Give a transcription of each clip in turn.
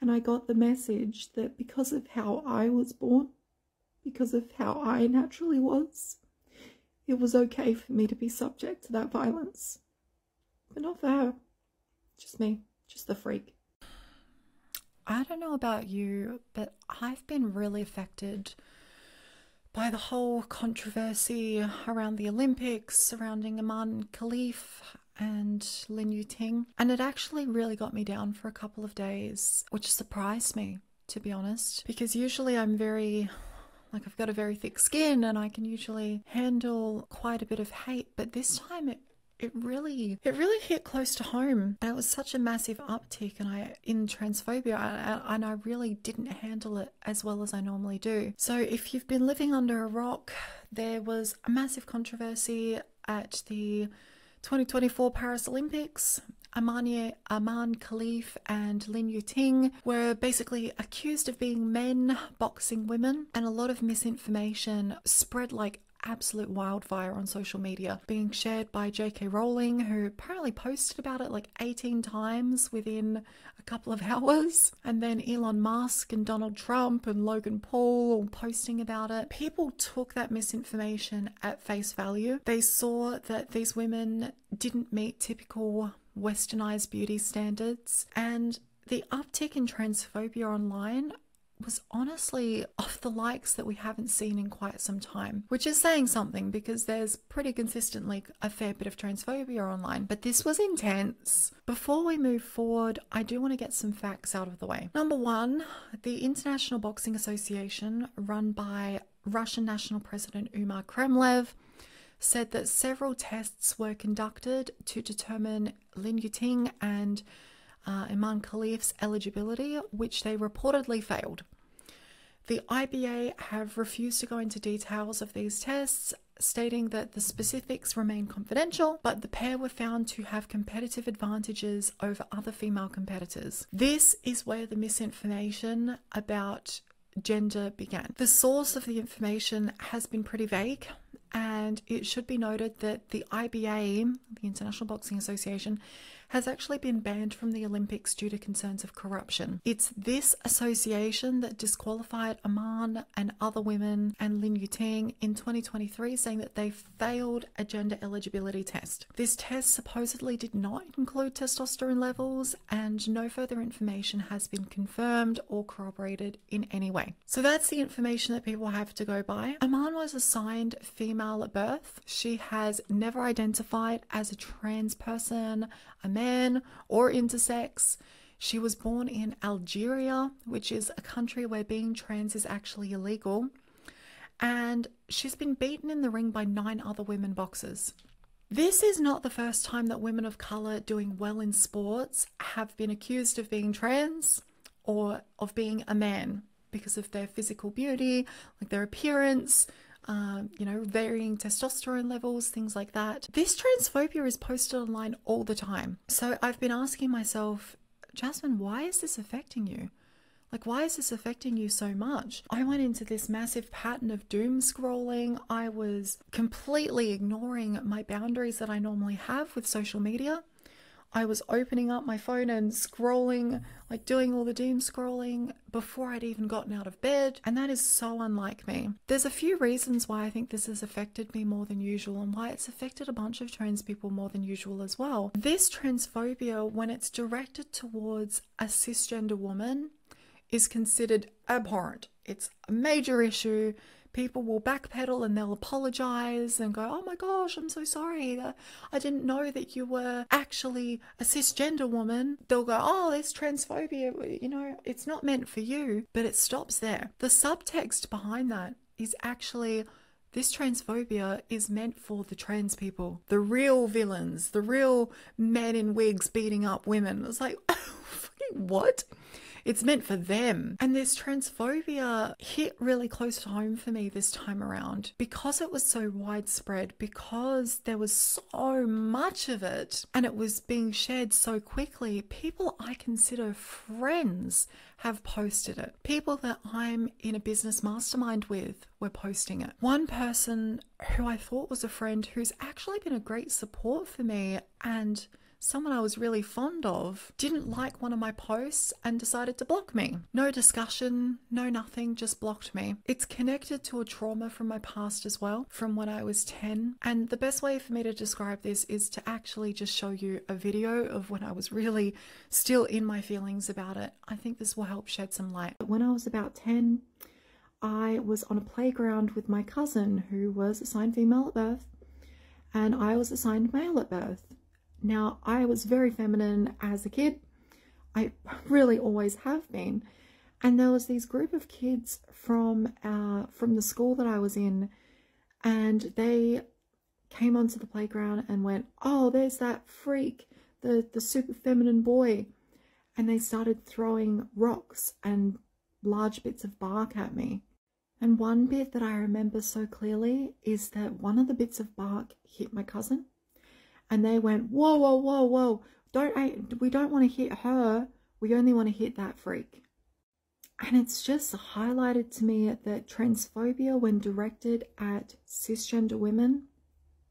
And I got the message that because of how I was born, because of how I naturally was, it was okay for me to be subject to that violence. But not for her. Just me. Just the freak. I don't know about you, but I've been really affected by the whole controversy around the Olympics surrounding Imane Khelif and Lin Yuting. And it actually really got me down for a couple of days, which surprised me, to be honest, because usually I'm I've got a very thick skin and I can usually handle quite a bit of hate, but this time it really hit close to home. And it was such a massive uptick in transphobia, and I really didn't handle it as well as I normally do. So if you've been living under a rock, there was a massive controversy at the 2024 Paris Olympics. Imane Khelif and Lin Yuting were basically accused of being men boxing women, and a lot of misinformation spread like absolute wildfire on social media, being shared by J.K. Rowling, who apparently posted about it like 18 times within a couple of hours, and then Elon Musk and Donald Trump and Logan Paul all posting about it. People took that misinformation at face value. They saw that these women didn't meet typical westernized beauty standards, and the uptick in transphobia online was honestly off the likes that we haven't seen in quite some time, which is saying something because there's pretty consistently a fair bit of transphobia online, but this was intense. Before we move forward, I do want to get some facts out of the way. Number one, the International Boxing Association, run by Russian National President Imane Khelif, said that several tests were conducted to determine Lin Yuting and Imane Khelif's eligibility, which they reportedly failed. The IBA have refused to go into details of these tests, stating that the specifics remain confidential, but the pair were found to have competitive advantages over other female competitors. This is where the misinformation about gender began. The source of the information has been pretty vague, and it should be noted that the IBA, the International Boxing Association, has actually been banned from the Olympics due to concerns of corruption. It's this association that disqualified Imane and other women and Lin Yuting in 2023, saying that they failed a gender eligibility test. This test supposedly did not include testosterone levels, and no further information has been confirmed or corroborated in any way. So that's the information that people have to go by. Imane was assigned female at birth. She has never identified as a trans person, a man, or intersex. She was born in Algeria, which is a country where being trans is actually illegal, and she's been beaten in the ring by 9 other women boxers. This is not the first time that women of colour doing well in sports have been accused of being trans or of being a man because of their physical beauty, like their appearance, varying testosterone levels, things like that. This transphobia is posted online all the time. So I've been asking myself, Jasmine, why is this affecting you? Like, why is this affecting you so much? I went into this massive pattern of doom scrolling. I was completely ignoring my boundaries that I normally have with social media. I was opening up my phone and scrolling, like doing all the doom scrolling before I'd even gotten out of bed. And that is so unlike me. There's a few reasons why I think this has affected me more than usual, and why it's affected a bunch of trans people more than usual as well. This transphobia, when it's directed towards a cisgender woman, is considered abhorrent. It's a major issue. People will backpedal and they'll apologize and go, oh my gosh, I'm so sorry. I didn't know that you were actually a cisgender woman. They'll go, oh, there's transphobia. It's not meant for you. But it stops there. The subtext behind that is actually, this transphobia is meant for the trans people, the real villains, the real men in wigs beating up women. It's like, fucking what? It's meant for them. And this transphobia hit really close to home for me this time around because it was so widespread, because there was so much of it and it was being shared so quickly. People I consider friends have posted it. People that I'm in a business mastermind with were posting it. One person who I thought was a friend, who's actually been a great support for me and someone I was really fond of didn't like one of my posts and decided to block me. No discussion, no nothing, just blocked me. It's connected to a trauma from my past as well, from when I was 10. And the best way for me to describe this is to actually just show you a video of when I was really still in my feelings about it. I think this will help shed some light. When I was about 10, I was on a playground with my cousin who was assigned female at birth, and I was assigned male at birth. Now, I was very feminine as a kid. I really always have been. And there was this group of kids from the school that I was in, and they came onto the playground and went, "Oh, there's that freak, the super feminine boy." And they started throwing rocks and large bits of bark at me. And one bit that I remember so clearly is that one of the bits of bark hit my cousin, and they went, "Whoa, whoa, whoa, whoa, we don't want to hit her, we only want to hit that freak." And it's just highlighted to me that transphobia, when directed at cisgender women,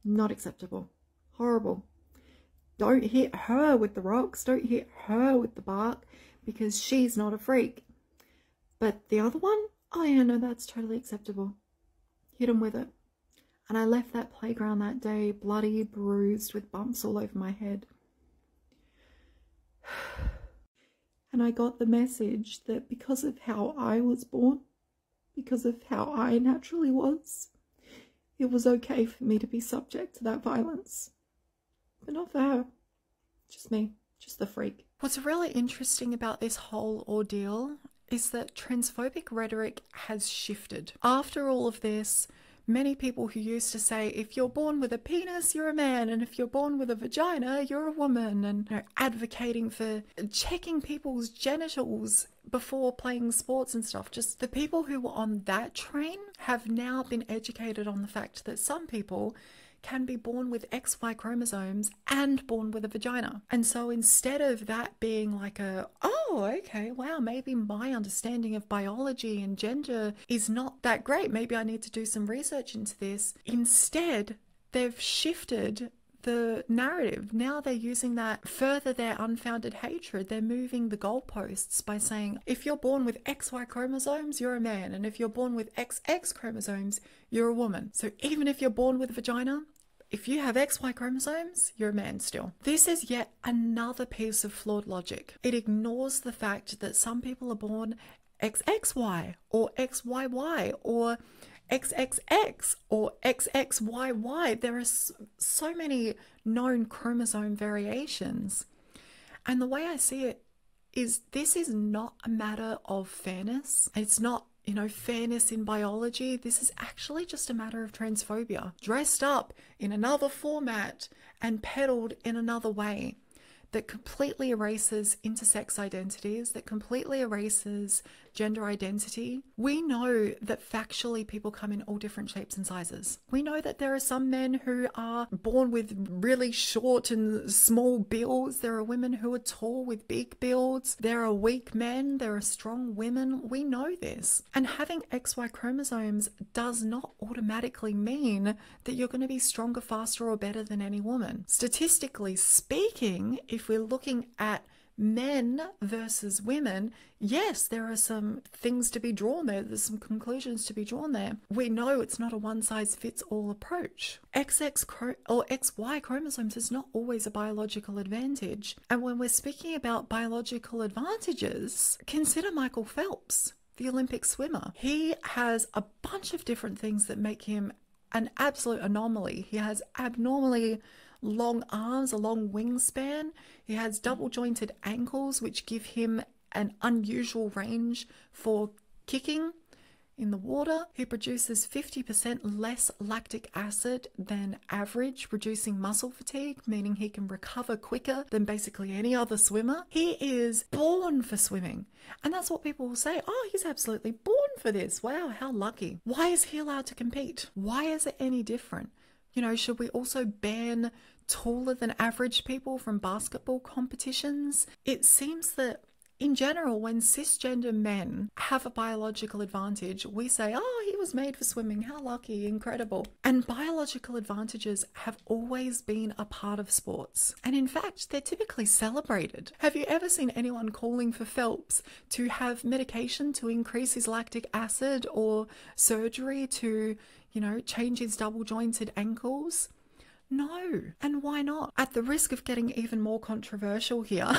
not acceptable. Horrible. Don't hit her with the rocks, don't hit her with the bark, because she's not a freak. But the other one, oh yeah, no, that's totally acceptable. Hit him with it. And I left that playground that day bloody, bruised, with bumps all over my head. And I got the message that because of how I was born, because of how I naturally was, it was okay for me to be subject to that violence. But not for her. Just me. Just the freak. What's really interesting about this whole ordeal is that transphobic rhetoric has shifted. After all of this, many people who used to say, if you're born with a penis, you're a man, and if you're born with a vagina, you're a woman, and advocating for checking people's genitals before playing sports and stuff. Just the people who were on that train have now been educated on the fact that some people can be born with XY chromosomes and born with a vagina. And so instead of that being like oh, okay, wow, maybe my understanding of biology and gender is not that great, maybe I need to do some research into this, instead they've shifted the narrative. Now they're using that further their unfounded hatred. They're moving the goalposts by saying, if you're born with XY chromosomes, you're a man, and if you're born with XX chromosomes, you're a woman. So even if you're born with a vagina, if you have XY chromosomes, you're a man still. This is yet another piece of flawed logic. It ignores the fact that some people are born XXY or XYY or XXX or XXYY. There are so many known chromosome variations. And the way I see it is this is not a matter of fairness. It's not, fairness in biology. This is actually just a matter of transphobia, dressed up in another format and peddled in another way that completely erases intersex identities, that completely erases gender identity. We know that factually people come in all different shapes and sizes. We know that there are some men who are born with really short and small builds. There are women who are tall with big builds. There are weak men. There are strong women. We know this. And having XY chromosomes does not automatically mean that you're going to be stronger, faster, or better than any woman. Statistically speaking, if we're looking at men versus women, yes, there are some things to be drawn there. There's some conclusions to be drawn there. We know it's not a one-size-fits-all approach. XY chromosomes is not always a biological advantage. And when we're speaking about biological advantages, consider Michael Phelps, the Olympic swimmer. He has a bunch of different things that make him an absolute anomaly. He has abnormally long arms, a long wingspan. He has double jointed ankles, which give him an unusual range for kicking in the water. He produces 50% less lactic acid than average, reducing muscle fatigue, meaning he can recover quicker than basically any other swimmer. He is born for swimming. And that's what people will say. Oh, he's absolutely born for this. Wow, how lucky. Why is he allowed to compete? Why is it any different? Should we also ban taller than average people from basketball competitions? It seems that in general, when cisgender men have a biological advantage, we say, oh, he was made for swimming, how lucky, incredible. And biological advantages have always been a part of sports. And in fact, they're typically celebrated. Have you ever seen anyone calling for Phelps to have medication to increase his lactic acid or surgery to, change his double jointed ankles? No. And why not? At the risk of getting even more controversial here,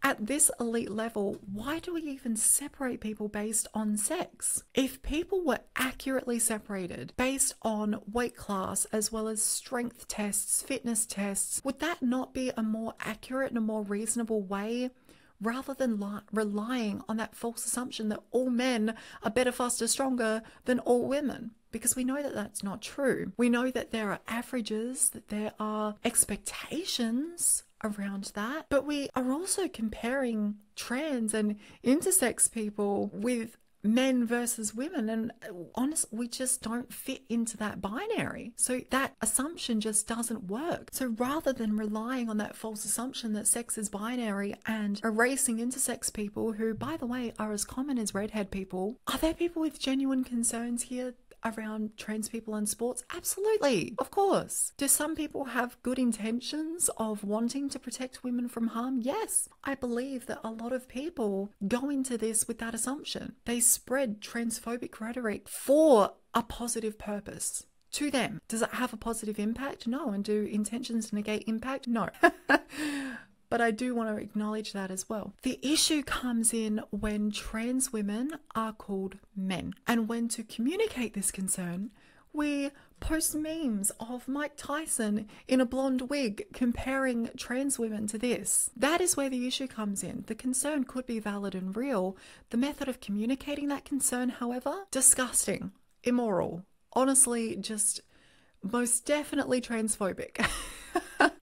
at this elite level, why do we even separate people based on sex? If people were accurately separated based on weight class as well as strength tests, fitness tests, would that not be a more accurate and a more reasonable way, rather than relying on that false assumption that all men are better, faster, stronger than all women? Because we know that that's not true. We know that there are averages, that there are expectations around that, but we are also comparing trans and intersex people with men versus women, and honestly, we just don't fit into that binary. So that assumption just doesn't work. So rather than relying on that false assumption that sex is binary and erasing intersex people, who, by the way, are as common as redhead people, are there people with genuine concerns here around trans people in sports? Absolutely, of course. Do some people have good intentions of wanting to protect women from harm? Yes. I believe that a lot of people go into this with that assumption. They spread transphobic rhetoric for a positive purpose. To them, does it have a positive impact? No. And do intentions negate impact? No. But I do want to acknowledge that as well. The issue comes in when trans women are called men. And when to communicate this concern, we post memes of Mike Tyson in a blonde wig comparing trans women to this. That is where the issue comes in. The concern could be valid and real. The method of communicating that concern, however, disgusting, immoral, honestly, just most definitely transphobic.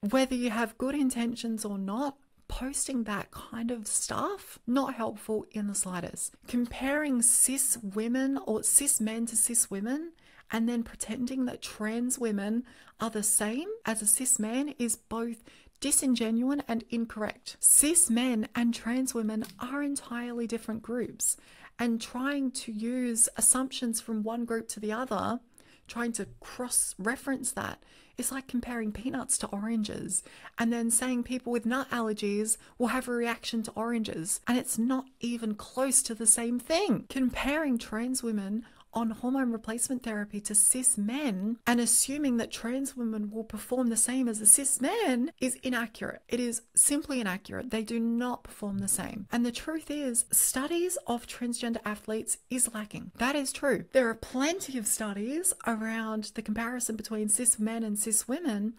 Whether you have good intentions or not, posting that kind of stuff, not helpful in the slightest. Comparing cis women or cis men to cis women and then pretending that trans women are the same as a cis man is both disingenuous and incorrect. Cis men and trans women are entirely different groups, and trying to use assumptions from one group to the other, trying to cross-reference that, is like comparing peanuts to oranges and then saying people with nut allergies will have a reaction to oranges, and it's not even close to the same thing. Comparing trans women on hormone replacement therapy to cis men and assuming that trans women will perform the same as a cis man is inaccurate. It is simply inaccurate. They do not perform the same. And the truth is, studies of transgender athletes is lacking. That is true. There are plenty of studies around the comparison between cis men and cis women,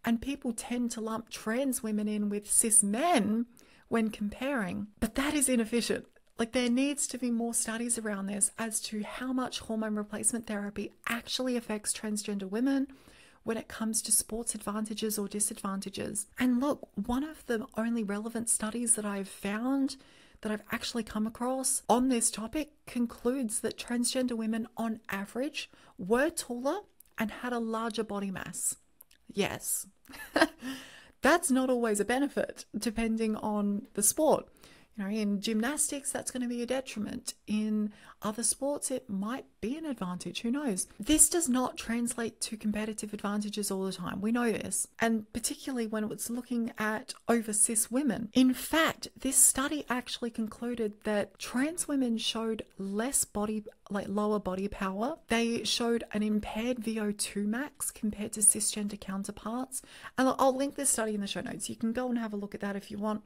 and people tend to lump trans women in with cis men when comparing, but that is inefficient. Like, there needs to be more studies around this as to how much hormone replacement therapy actually affects transgender women when it comes to sports advantages or disadvantages. And look, one of the only relevant studies that I've found, that I've actually come across on this topic, concludes that transgender women on average were taller and had a larger body mass. Yes, that's not always a benefit depending on the sport. In gymnastics, that's going to be a detriment. In other sports, it might be an advantage. Who knows? This does not translate to competitive advantages all the time. We know this. And particularly when it's looking at over cis women. In fact, this study actually concluded that trans women showed lower body power. They showed an impaired VO2 max compared to cisgender counterparts. And I'll link this study in the show notes. You can go and have a look at that if you want.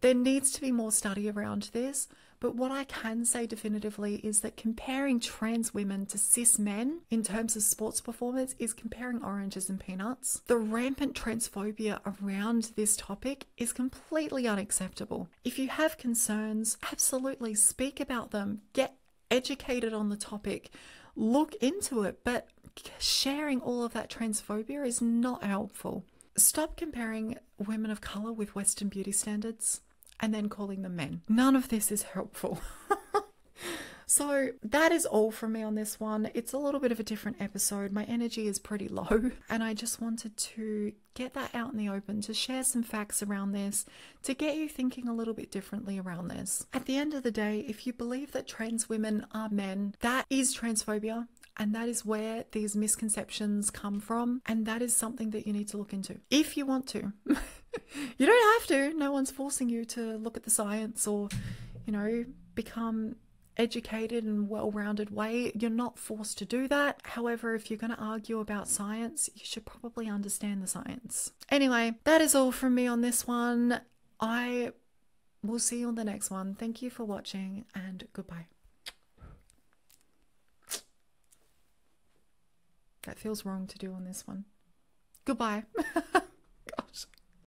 There needs to be more study around this, but what I can say definitively is that comparing trans women to cis men in terms of sports performance is comparing oranges and peanuts. The rampant transphobia around this topic is completely unacceptable. If you have concerns, absolutely speak about them, get educated on the topic, look into it, but sharing all of that transphobia is not helpful. Stop comparing women of colour with Western beauty standards and then calling them men. None of this is helpful. So that is all from me on this one. It's a little bit of a different episode. My energy is pretty low, and I just wanted to get that out in the open, to share some facts around this, to get you thinking a little bit differently around this. At the end of the day, if you believe that trans women are men, that is transphobia. And that is where these misconceptions come from. And that is something that you need to look into if you want to. You don't have to. No one's forcing you to look at the science or, you know, become educated and well-rounded way. You're not forced to do that. However, if you're going to argue about science, you should probably understand the science. Anyway, that is all from me on this one. I will see you on the next one. Thank you for watching, and goodbye. That feels wrong to do on this one. Goodbye.